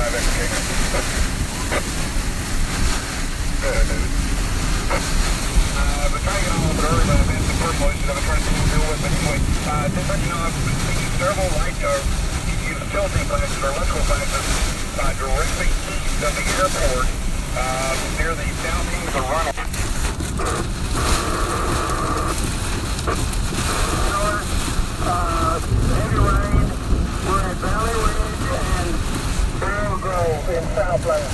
But trying to get on a little bit early, but I've been some purple issues I've been trying to deal with. But anyway, just let you know, I've been seeing several utility classes or electrical classes directly east of the airport, near the downings of Ronald. Heavy rain, we're at Valley Ridge and Barrel Grove in Southland.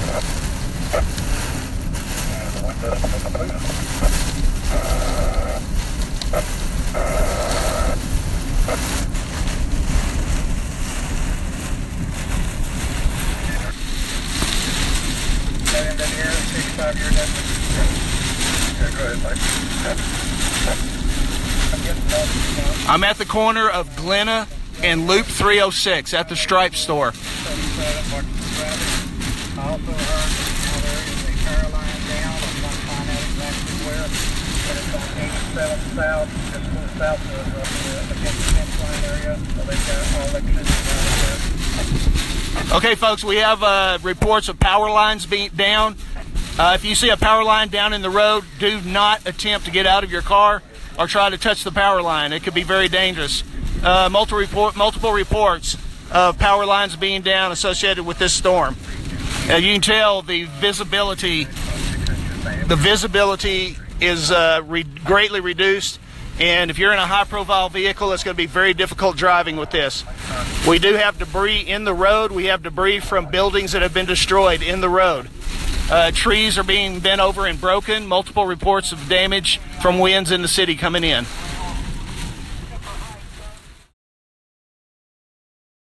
I'm at the corner of Glenna and Loop 306 at the Stripe store. I also heard that there is a power line down. I'm not finding out exactly where, but it's on 87 South, just a little south of against the fence line area. So they've got all electricity down there. Okay, folks, we have reports of power lines being down. If you see a power line down in the road, do not attempt to get out of your car or try to touch the power line. It could be very dangerous. Multiple reports of power lines being down associated with this storm. You can tell the visibility is greatly reduced, and if you're in a high-profile vehicle, it's going to be very difficult driving with this. We do have debris in the road. We have debris from buildings that have been destroyed in the road. Trees are being bent over and broken. Multiple reports of damage from winds in the city coming in.